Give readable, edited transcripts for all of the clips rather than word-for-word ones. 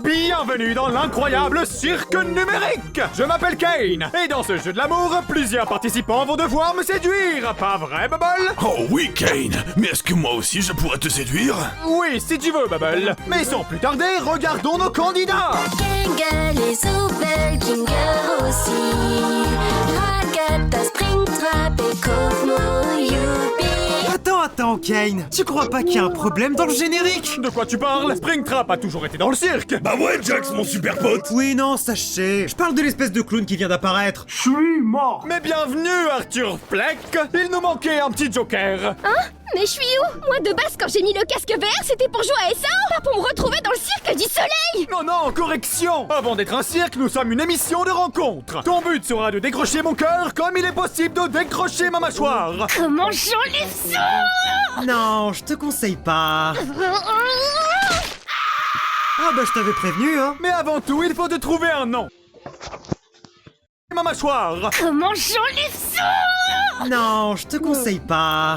Bienvenue dans l'incroyable cirque numérique. Je m'appelle Kane, et dans ce jeu de l'amour, plusieurs participants vont devoir me séduire. Pas vrai, Bubble? Oh oui, Kane. Mais est-ce que moi aussi je pourrais te séduire? Oui, si tu veux, Bubble. Mais sans plus tarder, regardons nos candidats. Kangol et Zoubel, Kinger aussi. Ragata, Springtrap et Cosmo, Youpi. Attends, Kane. Tu crois pas qu'il y a un problème dans le générique? De quoi tu parles? Springtrap a toujours été dans le cirque. Bah ouais, Jax, mon super pote. Oui, non, ça je sais. Je parle de l'espèce de clown qui vient d'apparaître. Je suis mort. Mais bienvenue, Arthur Fleck. Il nous manquait un petit joker. Mais je suis où? Moi de base quand j'ai mis le casque vert c'était pour jouer à SA, pas pour me retrouver dans le cirque du soleil. Non, correction. Avant d'être un cirque, nous sommes une émission de rencontre. Ton but sera de décrocher mon cœur comme il est possible de décrocher ma mâchoire. Comment j'enlève ça? Non, je te conseille pas. Ah bah je t'avais prévenu, hein. Mais avant tout, il faut te trouver un nom. Ma mâchoire. Comment j'enlève ça? Non, je te conseille pas.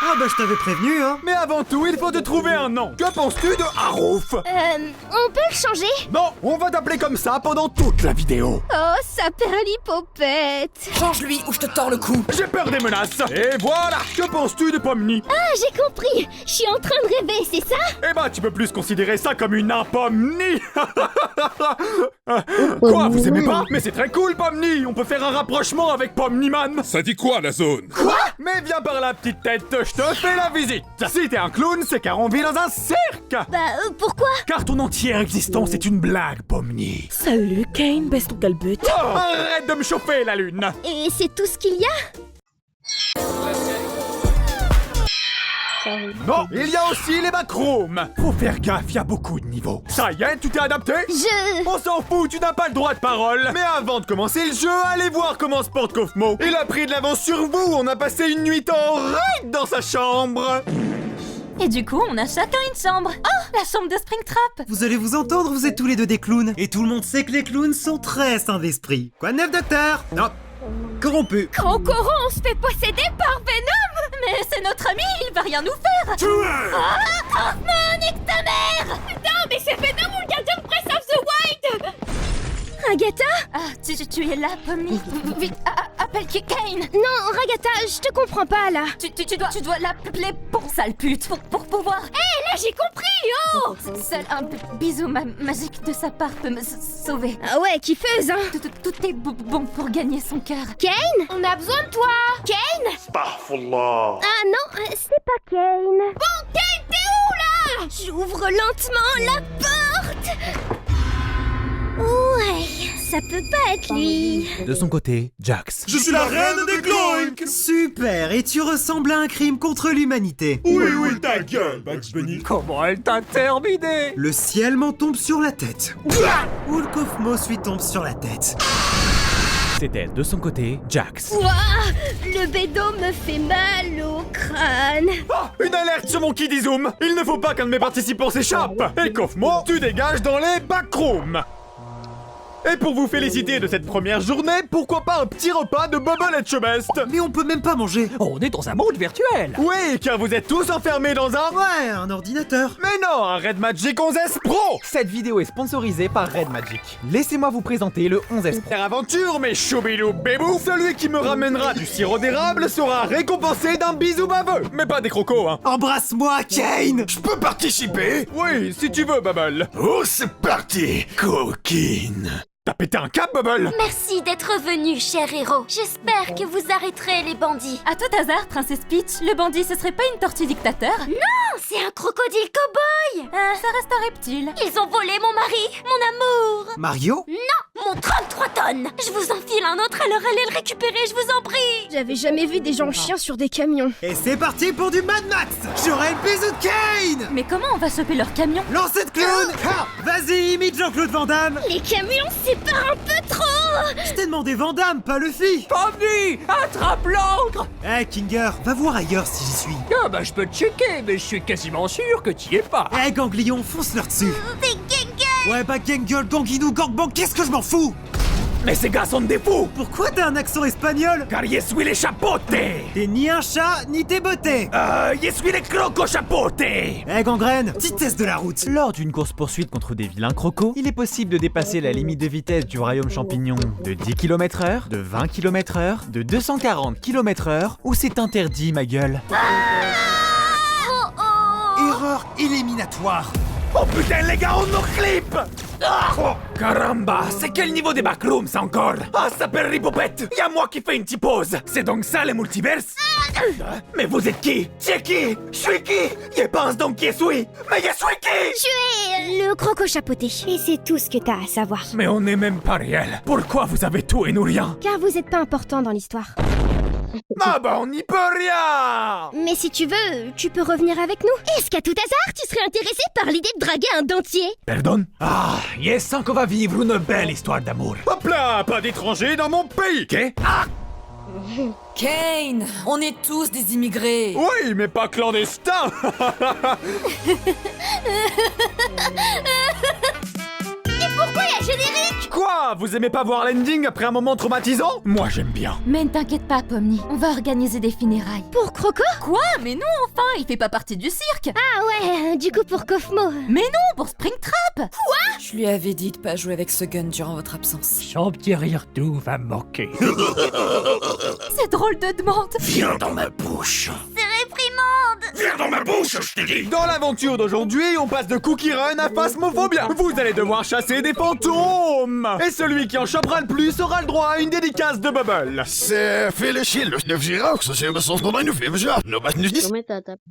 Ah bah je t'avais prévenu, hein. Mais avant tout, il faut te trouver un nom. Que penses-tu de Harouf? On peut le changer? Non, on va t'appeler comme ça pendant toute la vidéo. Oh, sa perlipopette. Change-lui ou je te tords le cou. J'ai peur des menaces. Et voilà. Que penses-tu de Pomni? Ah, j'ai compris. Je suis en train de rêver, c'est ça? Eh ben, tu peux plus considérer ça comme une impomnie. Quoi, vous aimez pas? Mais c'est très cool, Pomni. On peut faire un rapprochement avec Pomniman. Ça dit quoi, la zone? Quoi? Mais viens par la petite tête, je te fais la visite. Si t'es un clown, c'est car on vit dans un cirque. Pourquoi? Car ton entière existence est une blague, Pomni. Salut Kane, baisse ton calbut. Oh, arrête de me chauffer, la lune. Et c'est tout ce qu'il y a? Non, il y a aussi les backrooms. Faut faire gaffe, il y a beaucoup de niveaux. Ça y est, tu t'es adapté? On s'en fout, tu n'as pas le droit de parole. Mais avant de commencer le jeu, allez voir comment se porte Cosmo. Il a pris de l'avance sur vous, on a passé une nuit horrible dans sa chambre. Et du coup, on a chacun une chambre. Oh, la chambre de Springtrap. Vous allez vous entendre, vous êtes tous les deux des clowns. Et tout le monde sait que les clowns sont très sains d'esprit. Quoi de neuf, docteur? Non. Corrompu. Quand on corrompt, on se fait posséder par Venom. Mais c'est notre ami, il va rien nous faire. Kaufman, nique ta mère. Non, mais c'est Venom ou le gardien de Breath of the Wild. Ragata? Ah, tu es là, Pomni. Vite, appelle Kane. Non, Ragata, je te comprends pas, là. Tu dois l'appeler pour sale pute, pour pouvoir... Là, j'ai compris, oh. Seul un bisou magique de sa part peut me sauver. Ah ouais, kiffeuse, hein. Tout est bon pour gagner son cœur. Kane, on a besoin de toi. Kane? Astaghfirullah. Ah non, c'est pas Kane. Bon, Kane, t'es où, là? J'ouvre lentement la porte. Ouais, ça peut pas être lui. De son côté, Jax. Je suis la reine des Gloinks. Super, et tu ressembles à un crime contre l'humanité. Oui, ta gueule, Bugs Bunny. Comment elle t'a terminé? Le ciel m'en tombe sur la tête. Ou le Cosmos lui tombe sur la tête. C'était de son côté, Jax. Ouah, le bédo me fait mal au crâne. Oh, une alerte sur mon Kiddy Zoom. Il ne faut pas qu'un de mes participants s'échappe. Et Cosmo, tu dégages dans les backrooms. Et pour vous féliciter de cette première journée, pourquoi pas un petit repas de Bubble et Chubest? Mais on peut même pas manger. On est dans un monde virtuel. Oui, car vous êtes tous enfermés dans un... Ouais, un ordinateur. Mais non, un Red Magic 11S Pro. Cette vidéo est sponsorisée par Red Magic. Laissez-moi vous présenter le 11S Pro. Première aventure, mes choubilou bébou. Celui qui me ramènera du sirop d'érable sera récompensé d'un bisou baveux. Mais pas des crocos, hein. Embrasse-moi, Kane. Je peux participer? Oui, si tu veux, Bubble. Oh, c'est parti, coquine. T'as pété un cap, Bubble? Merci d'être venu, cher héros. J'espère que vous arrêterez les bandits. À tout hasard, Princesse Peach, le bandit, ce serait pas une tortue dictateur? Non, c'est un crocodile cow-boy. Ça reste un reptile. Ils ont volé mon mari, mon amour. Mario? Non, mon 33 tonnes. Je vous en file un autre, alors allez le récupérer, je vous en prie. J'avais jamais vu des gens chiens sur des camions. Et c'est parti pour du Mad Max. J'aurai le bisou de Kane. Mais comment on va choper leur camion? Lancez de clown. Ha, vas-y, imite Jean-Claude Van Damme. Les camions, c'est pas un peu trop. Je t'ai demandé Van Damme, pas Luffy. Pomni, attrape l'encre. Eh, Kinger, va voir ailleurs si j'y suis. Ah bah je peux checker, mais je suis quasiment sûr que t'y es pas. Eh, ganglion, fonce leur dessus. C'est Gengar. Ouais, bah Gangle, Ganguinou, Gangbang, qu'est-ce que je m'en fous? Mais ces gars sont des fous! Pourquoi t'as un accent espagnol? Car je suis les chapotés! T'es ni un chat, ni t'es botté. Je suis les crocos chapotés! Eh Gangrène, petit test de la route. Lors d'une course-poursuite contre des vilains crocos, il est possible de dépasser la limite de vitesse du royaume champignon de 10 km/h, de 20 km/h, de 240 km/h, ou c'est interdit, ma gueule. Erreur éliminatoire. Oh putain les gars, on nos clips! Oh, caramba, c'est quel niveau des backrooms ça encore? Ah, ça s'appelle Ripopette! Y'a moi qui fais une petite pause! C'est donc ça les multiverses? Mais vous êtes qui? Tu es qui? Je suis qui? Je pense donc qui suis? Mais je suis qui? Tu es le croco chapeauté. Et c'est tout ce que t'as à savoir. Mais on n'est même pas réel. Pourquoi vous avez tout et nous rien? Car vous êtes pas important dans l'histoire. Ah bah on n'y peut rien! Mais si tu veux, tu peux revenir avec nous. Est-ce qu'à tout hasard, tu serais intéressé par l'idée de draguer un dentier? Pardon? Ah, je sens qu'on va vivre une belle histoire d'amour. Hop là, pas d'étrangers dans mon pays! Qu'est? Ah! Kane, on est tous des immigrés. Oui, mais pas clandestins! Pourquoi y a générique? Quoi? Vous aimez pas voir l'ending après un moment traumatisant? Moi j'aime bien. Mais ne t'inquiète pas, Pomni, on va organiser des funérailles. Pour Croco? Quoi? Mais non, enfin, il fait pas partie du cirque. Ah ouais, du coup pour Kofmo. Mais non, pour Springtrap. Je lui avais dit de pas jouer avec ce gun durant votre absence. Son petit rire doux va me moquer. C'est drôle de demande. Viens dans ma bouche. C'est réprimande! Viens dans ma bouche, je t'ai dit. Dans l'aventure d'aujourd'hui, on passe de Cookie Run à Phasmophobia. Vous allez devoir chasser des fantômes. Et celui qui en chopera le plus aura le droit à une dédicace de Bubble. C'est fait le chill, le Girac, ça c'est le sens qu'on a une fille, no bad news.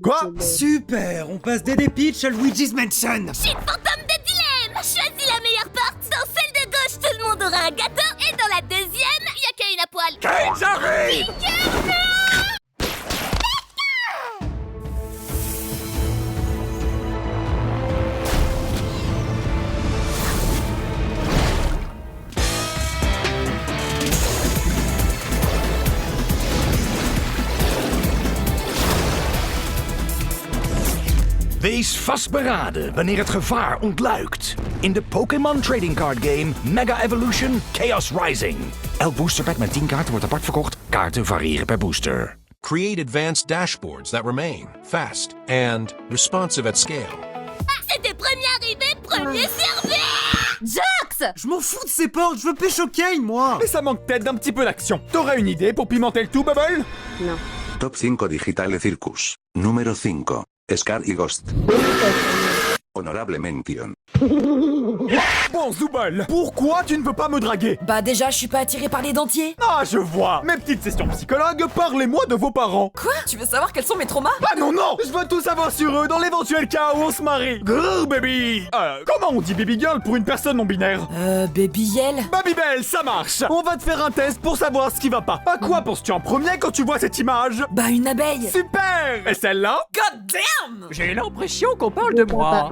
Quoi? Super, on passe d'Eddie Peach à Luigi's Mansion. Chute fantôme de dilemme! Choisis la meilleure porte! Dans celle de gauche, tout le monde aura un gâteau, et dans la deuxième, y'a Kane à poil! Kane, j'arrive! Wees vastberaden wanneer het gevaar ontluikt. In de Pokémon Trading Card Game Mega Evolution Chaos Rising. Elk boosterpack met 10 kaarten wordt apart verkocht. Kaarten variëren per booster. Create advanced dashboards that remain fast and responsive at scale. C'était premier arrivé, premier servi! Jax! Je m'en fous de ces portes, je veux pécho Kane, moi. Mais ça manque peut-être d'un petit peu d'action. T'aurais une idée pour pimenter le tout, Bubble? Top 5 Digitale Circus. Número 5. Scar y Ghost. Honorable mention. Bon, Zooble, pourquoi tu ne veux pas me draguer? Bah déjà, je suis pas attirée par les dentiers. Ah, je vois. Mes petites sessions psychologue, parlez-moi de vos parents. Quoi? Tu veux savoir quels sont mes traumas? Ah non, non, je veux tout savoir sur eux dans l'éventuel cas où on se marie. Grrr, baby. Comment on dit baby girl pour une personne non binaire? Baby Yell? Babybel, ça marche. On va te faire un test pour savoir ce qui va pas. À quoi penses-tu en premier quand tu vois cette image? Bah une abeille. Super. Et celle-là? God damn! J'ai l'impression qu'on parle de moi.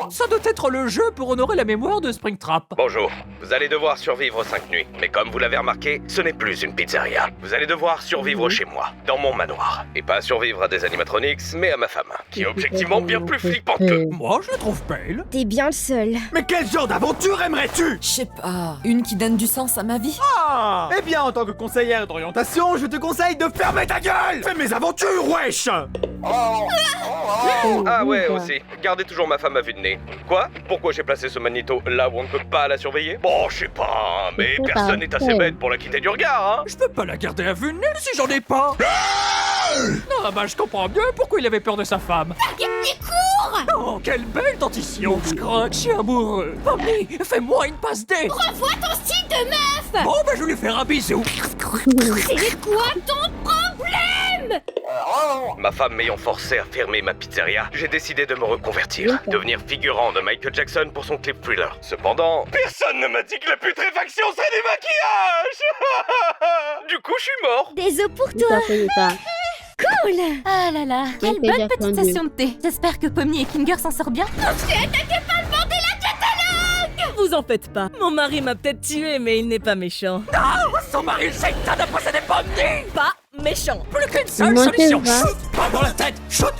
Ça doit être le jeu pour honorer la mémoire de Springtrap. Bonjour, vous allez devoir survivre 5 nuits. Mais comme vous l'avez remarqué, ce n'est plus une pizzeria. Vous allez devoir survivre chez moi, dans mon manoir. Et pas survivre à des animatronics, mais à ma femme, qui est objectivement bien plus flippante que... Moi, je la trouve belle. T'es bien le seul. Mais quel genre d'aventure aimerais-tu? Je sais pas, une qui donne du sens à ma vie. Ah. Eh bien, en tant que conseillère d'orientation, je te conseille de fermer ta gueule. Fais mes aventures, wesh. Ah ouais, aussi. Gardez toujours ma femme à vue de nez. Quoi? Pourquoi j'ai placé ce magnéto là où on ne peut pas la surveiller? Bon, je sais pas, mais personne n'est assez bête pour la quitter du regard, hein. Je peux pas la garder à vue de nez si j'en ai pas. Ah bah je comprends bien pourquoi il avait peur de sa femme. Des cours! Oh, quelle belle dentition. Je crois que je suis amoureux. Pomni, fais-moi une passe D. Revois ton style de meuf! Bon bah je vais lui faire un bisou. C'est quoi ton problème? Ma femme m'ayant forcé à fermer ma pizzeria, j'ai décidé de me reconvertir, devenir figurant de Michael Jackson pour son clip Thriller. Cependant, personne ne m'a dit que la putréfaction serait des maquillages. Du coup, je suis mort. Des os pour toi. Cool! Ah là là, quelle bonne petite session de thé. J'espère que Pomni et Kinger s'en sortent bien. Je suis attaqué par le bordel à catalogue! Vous en faites pas. Mon mari m'a peut-être tué, mais il n'est pas méchant. Ah, son mari le secteur de posséder Pomni. Pas méchant. Plus qu'une seule solution. Shoot, pas dans la tête. Shoot,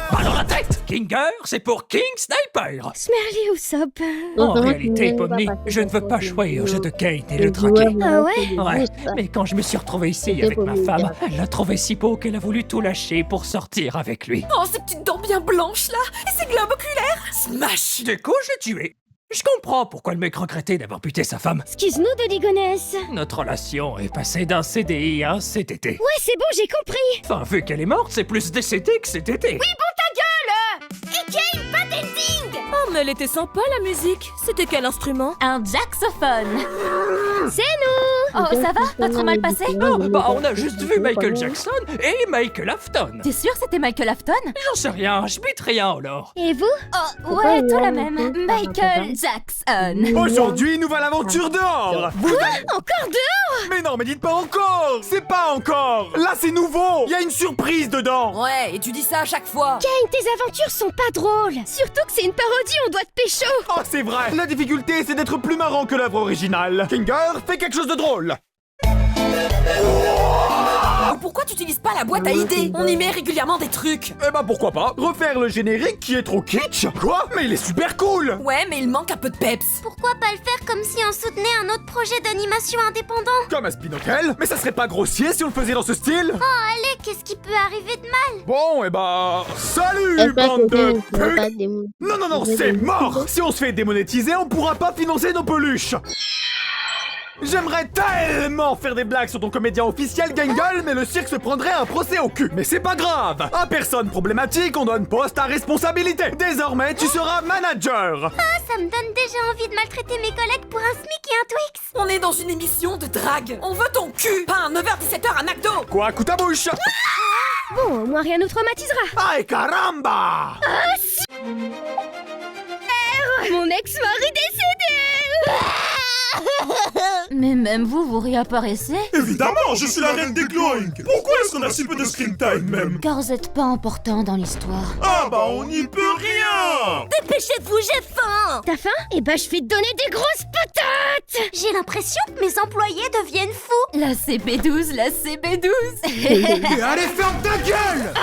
pas dans la tête. Kinger, c'est pour King Sniper. Smerly ou Sop? En réalité, Pomni, je ne veux pas jouer au jeu de Kate et le traquer. Ah ouais? Ouais, mais quand je me suis retrouvé ici avec ma femme, elle l'a trouvé si beau qu'elle a voulu tout lâcher pour sortir avec lui. Oh, ces petites dents bien blanches là, et ces globes oculaires. Smash. Du coup, je l'ai tué. Je comprends pourquoi le mec regrettait d'avoir buté sa femme. Excuse-nous de Ligonesse. Notre relation est passée d'un CDI à un CTT. Ouais, c'est bon, j'ai compris. Enfin, vu qu'elle est morte, c'est plus décédé que CTT. Oui, bon, ta gueule! Et Kane, pas d'ending! Oh, mais elle était sympa la musique. C'était quel instrument? Un jaxophone. C'est nous! Oh, ça va? Pas trop mal passé? Ah, bah on a juste vu Michael Jackson et Michael Afton. T'es sûr c'était Michael Afton? J'en sais rien, je bute rien alors. Et vous? Oh, ouais, tout la même. Michael Jackson. Aujourd'hui, nouvelle aventure dehors. Vous allez- Encore dehors? Mais non, mais dites pas encore. C'est pas encore. Là, c'est nouveau. Il y a une surprise dedans. Ouais, et tu dis ça à chaque fois. Kane, tes aventures sont pas drôles. Surtout que c'est une parodie, on doit te pécho. Oh, c'est vrai. La difficulté, c'est d'être plus marrant que l'œuvre originale. Kinger, fais quelque chose de drôle. Pourquoi tu utilises pas la boîte à idées? On y met régulièrement des trucs. Eh ben pourquoi pas refaire le générique qui est trop kitsch. Quoi? Mais il est super cool. Ouais, mais il manque un peu de peps. Pourquoi pas le faire comme si on soutenait un autre projet d'animation indépendant? Comme un spin-hotel. Mais ça serait pas grossier si on le faisait dans ce style? Oh allez, qu'est-ce qui peut arriver de mal? Bon, eh ben... Salut, bande de putes. Non, c'est mort. Si on se fait démonétiser, on pourra pas financer nos peluches. J'aimerais tellement faire des blagues sur ton comédien officiel, Gangle, mais le cirque se prendrait un procès au cul. Mais c'est pas grave. À personne problématique, on donne poste à responsabilité. Désormais, tu seras manager. Ah, ça me donne déjà envie de maltraiter mes collègues pour un SMIC et un Twix. On est dans une émission de drague. On veut ton cul, pas un 9h-17h à McDo. Quoi, coup ta bouche. Bon, au moins rien nous traumatisera. Ay, caramba. Mon ex-mari décédé. Mais même vous réapparaissez? Évidemment, je suis la reine des glowing. Pourquoi est-ce qu'on a si peu de screen time même? Car vous êtes pas important dans l'histoire. Ah bah on n'y peut rien. Dépêchez-vous, j'ai faim. T'as faim? Eh ben, je vais te donner des grosses patates. J'ai l'impression que mes employés deviennent fous. La CP12, la CP12. Et allez, ferme ta gueule.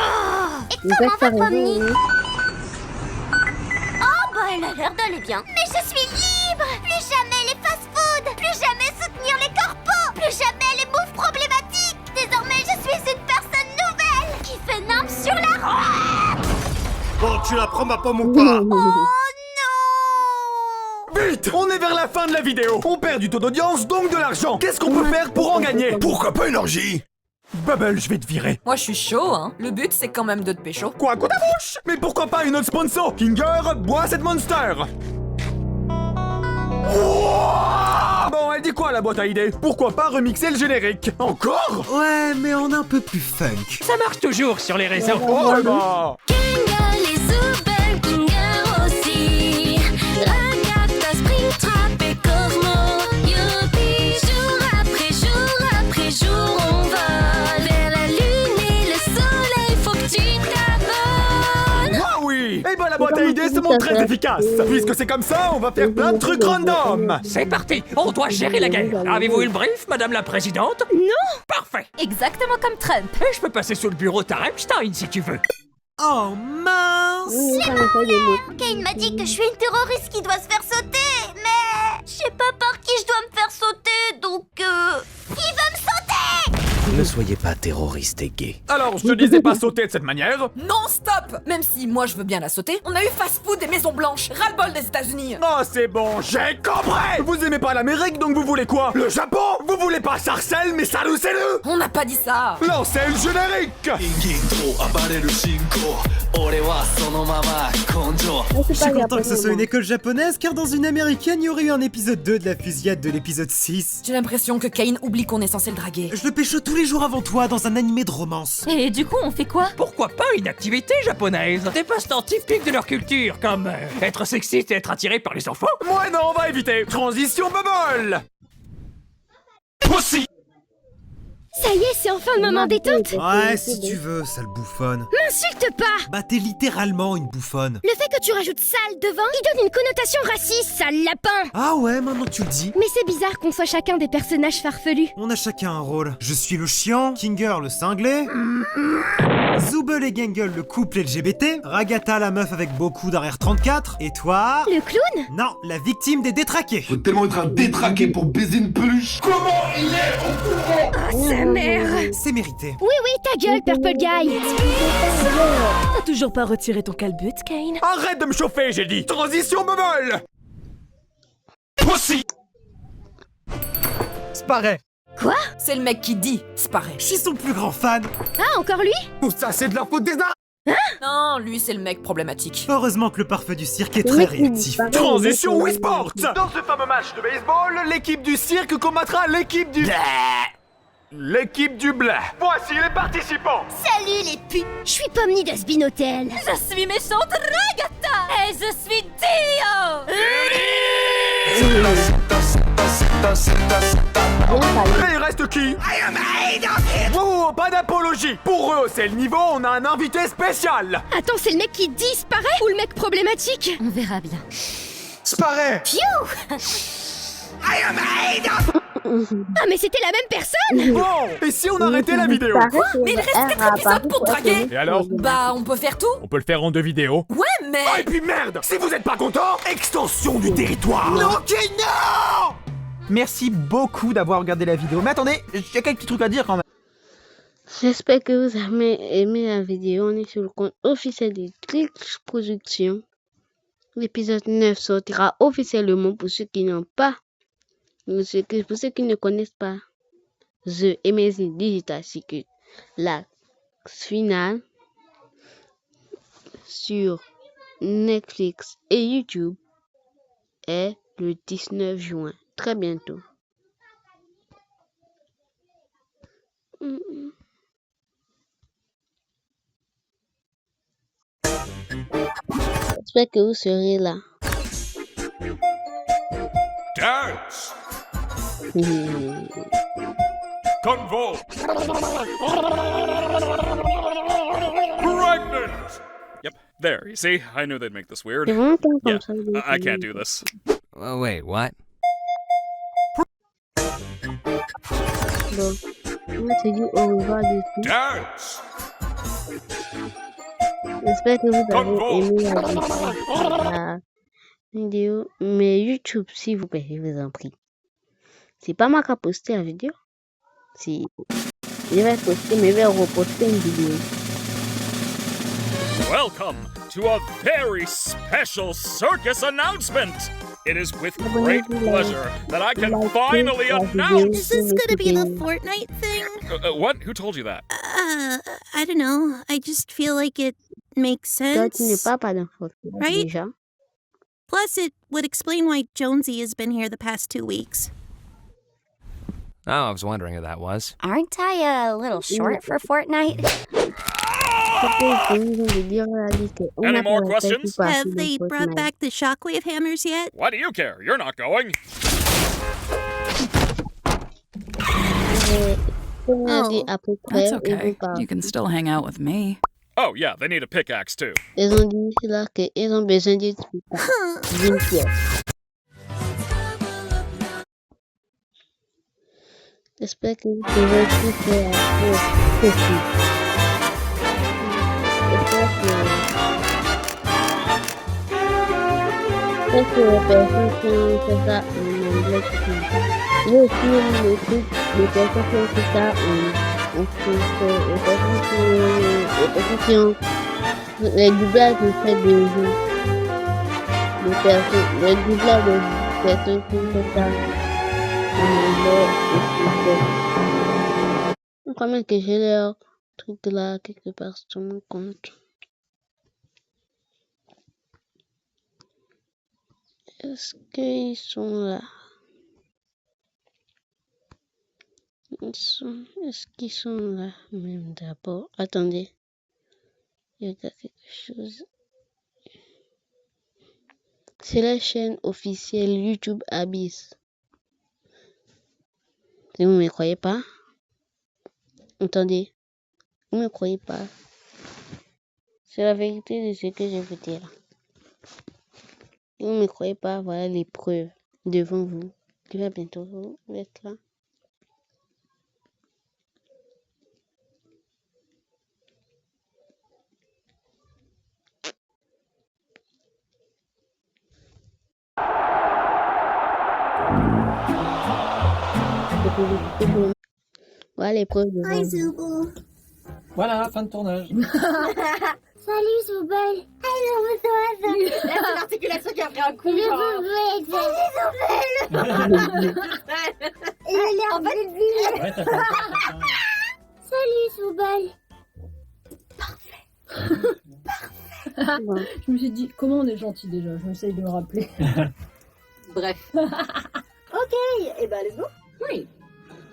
Et comment va Pomni? Oh bah elle a l'air d'aller bien. Mais je suis libre. Plus jamais les fast-food. Plus jamais soutenir les corpos. Plus jamais les bouffes problématiques. Désormais je suis une personne nouvelle qui fait nimp sur la route. Bon, tu la prends ma pomme ou pas? Oh non. Vite, on est vers la fin de la vidéo. On perd du taux d'audience, donc de l'argent. Qu'est-ce qu'on peut faire pour en gagner? Pourquoi pas une orgie? Bubble, je vais te virer. Moi je suis chaud, hein. Le but c'est quand même de te pécho. Quoi, coup ta bouche? Mais pourquoi pas une autre sponsor? Kinger, bois cette monster. Bon, elle dit quoi la boîte à idées? Pourquoi pas remixer le générique? Encore? Ouais, mais en un peu plus funk. Ça marche toujours sur les réseaux. Oh, bah. Kinger les Super Kinger aussi. Ragata, Springtrap et Cosmo. Youpi, jour après jour, on va vers la lune et le soleil. Faut que tu t'abonnes. Ah oui. Eh ben la boîte à idées se montre très efficace. Puisque c'est comme ça, on va faire plein de trucs random. C'est parti, on doit gérer la guerre. Avez-vous eu le brief, madame la présidente? Non. Parfait. Exactement comme Trump. Et je peux passer sous le bureau de Rammstein si tu veux. Oh mince! Kane m'a dit que je suis une terroriste qui doit se faire sauter, mais je sais pas par qui je dois me faire sauter, donc il va me sauter. Ne soyez pas terroriste et gay. Alors, je te disais pas sauter de cette manière. Non, stop. Même si moi je veux bien la sauter, on a eu fast-food et Maison Blanche. Ras-le-bol des États-Unis. Oh, c'est bon, j'ai compris. Vous aimez pas l'Amérique, donc vous voulez quoi? Le Japon? Vous voulez pas Sarcelles, mais salut. On n'a pas dit ça. Lancez le générique. Je suis content que ce soit une école japonaise, car dans une américaine, il y aurait eu un épisode 2 de la fusillade de l'épisode 6. J'ai l'impression que Kane oublie qu'on est censé le draguer. Je le pécho tous les jours avant toi dans un animé de romance. Et du coup, on fait quoi? Pourquoi pas une activité japonaise? Des passe-temps typiques de leur culture, comme être sexiste et être attiré par les enfants. Moi non, on va éviter. Transition bubble. Pussy. Ça y est, c'est enfin le moment détente. Ouais, si tu veux, sale bouffonne. M'insulte pas. Bah t'es littéralement une bouffonne. Le fait que tu rajoutes sale devant, il donne une connotation raciste, sale lapin. Ah ouais, maintenant que tu le dis. Mais c'est bizarre qu'on soit chacun des personnages farfelus. On a chacun un rôle. Je suis le chiant, Kinger le cinglé, Zooble et Gangle le couple LGBT, Ragata la meuf avec beaucoup d'arrière 34, et toi... Le clown? Non, la victime des détraqués. Faut tellement être un détraqué pour baiser une peluche. Comment il est au courant? Oh, sa mère. C'est mérité. Oui, oui, ta gueule, Purple Guy. T'as toujours pas retiré ton calbut, Kane? Arrête de me chauffer, j'ai dit. Transition bubble. Pussy. C'est pareil. Quoi? C'est le mec qui dit, c'est pareil. Je suis son plus grand fan. Ah, encore lui? Tout ça, c'est de la faute des arts. Non, lui c'est le mec problématique. Heureusement que le parfait du cirque est très réactif. Transition Wii Sports. Dans ce fameux match de baseball, l'équipe du cirque combattra l'équipe du... L'équipe du blé. Voici les participants. Salut les putes. Je suis Pomni de Spin Hotel. Je suis méchante Ragata. Et je suis Dio. Et il reste qui? Wow, pas d'apologie. Pour eux, c'est le niveau, on a un invité spécial. Attends, c'est le mec qui disparaît ou le mec problématique? On verra bien. C'est pareil. Phew. Ah, mais c'était la même personne. Bon, et si on arrêtait la vidéo? Mais il reste 4 épisodes pour draguer. Et alors? Bah, on peut faire tout. On peut le faire en 2 vidéos. Ouais, mais... Oh, et puis merde, si vous êtes pas content, extension du territoire. Ok, non. Merci beaucoup d'avoir regardé la vidéo. Mais attendez, j'ai quelques petits trucs à dire quand même. J'espère que vous avez aimé la vidéo. On est sur le compte officiel de Glitch Productions. L'épisode 9 sortira officiellement pour ceux qui n'ont pas, pour ceux qui ne connaissent pas The Amazing Digital Secret. La finale sur Netflix et YouTube est le 19 juin. Très bientôt. J'espère que vous serez là. Dance. Convol. Pregnant. Yep, there. You see, I knew they'd make this weird. Yeah, I can't do this. Wait, what? Bon, on va se dire au revoir dessus. Dance. J'espère que vous avez aimé la vidéo. Mais YouTube, s'il vous plaît, je vous en prie. C'est pas moi qui a posté la vidéo. Si je vais poster, mais je vais reposter une vidéo. Welcome to a very special circus announcement. It is with great pleasure that I can finally announce... Is this gonna be the Fortnite thing? What? Who told you that? I don't know. I just feel like it makes sense. Right? Plus, it would explain why Jonesy has been here the past 2 weeks. Oh, I was wondering who that was. Aren't I a little short for Fortnite? Any more questions? Have they brought back the shockwave hammers yet? Why do you care? You're not going. Oh, That's okay. You can still hang out with me. Oh, yeah, they need a pickaxe, too. Ils ont dit là qu'ils ont besoin d'une pièce. J'espère que vous pouvez tout faire pour ceci. J'espère que les personnes qui font ça en anglais, mais aussi les personnes qui font ça en français, les personnes qui ont les doublages de fait de jeux, les doublages de personnes qui font ça en anglais et français. Quand même que j'ai leur truc là quelque part sur mon compte. Est-ce qu'ils sont là? Est-ce qu'ils sont là même d'abord? Attendez. Il y a quelque chose. C'est la chaîne officielle YouTube Abyss. Si vous ne me croyez pas, Entendez, vous ne me croyez pas. C'est la vérité de ce que je vous dis là. Vous ne me croyez pas, voilà les preuves devant vous. Tu vas bientôt vous être là. Voilà les preuves devant vous. Voilà, fin de tournage. Salut Zoubel. Hello Zoubel. Là c'est l'articulation qui a pris un coup. Salut Zoubel. Il a l'air en fait... Salut Zoubel. Je me suis dit, comment on est gentil déjà? Je m'essaye de me rappeler. Bref. Ok, et bah let's go. Oui.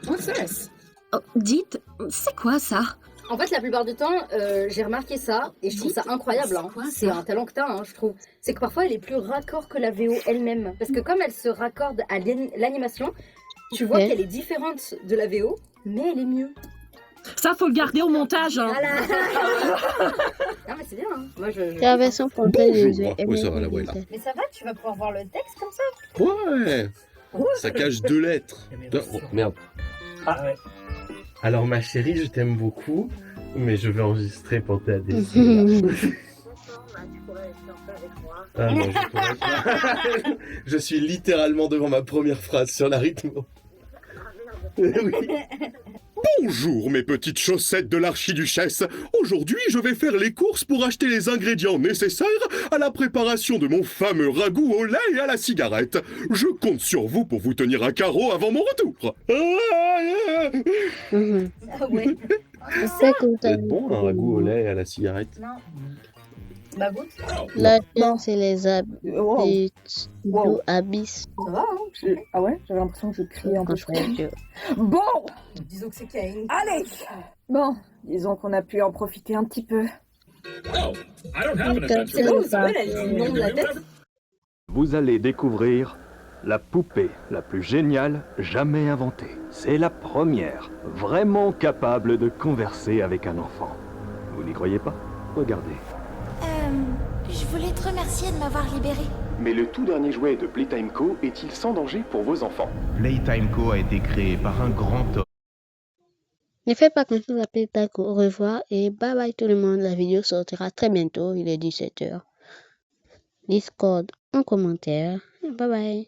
What's this? Oh, dites, c'est quoi ça? En fait, la plupart du temps, j'ai remarqué ça et je trouve ça incroyable. Hein. C'est un talent que t'as, hein, je trouve. C'est que parfois, elle est plus raccord que la VO elle-même. Parce que comme elle se raccorde à l'animation, tu vois qu'elle est différente de la VO, mais elle est mieux. Ça, faut le garder au montage. Hein. Voilà. Non, mais c'est bien. Hein. Moi, La version française. Oui, ça va, la voilà. Mais ça va, tu vas pouvoir voir le texte comme ça? Ouais. Ça cache 2 lettres. Oh, merde. Ah ouais. Alors ma chérie, je t'aime beaucoup, mais je vais enregistrer pour t'aider. Ah non, je pourrais pas. Je suis littéralement devant ma première phrase sur la rythmo. Oui. Bonjour mes petites chaussettes de l'archiduchesse. Aujourd'hui, je vais faire les courses pour acheter les ingrédients nécessaires à la préparation de mon fameux ragoût au lait et à la cigarette. Je compte sur vous pour vous tenir à carreau avant mon retour. Ah ouais. Ça peut être bon, un ragoût au lait et à la cigarette. Non. Bah goûte. La c'est les abyss. Ça va, hein? Ah ouais? J'avais l'impression que je criais un peu. Bon! Disons que c'est Cain. Allez! Bon, disons qu'on a pu en profiter un petit peu. C'est bon, Isabelle, elle dit non de la tête. Vous allez découvrir la poupée la plus géniale jamais inventée. C'est la première vraiment capable de converser avec un enfant. Vous n'y croyez pas? Regardez. Je voulais te remercier de m'avoir libéré. Mais le tout dernier jouet de Playtime Co est-il sans danger pour vos enfants? Playtime Co a été créé par un grand homme. Ne faites pas confiance à Playtime Co. Au revoir et bye bye tout le monde. La vidéo sortira très bientôt. Il est 17h. Discord en commentaire. Bye bye.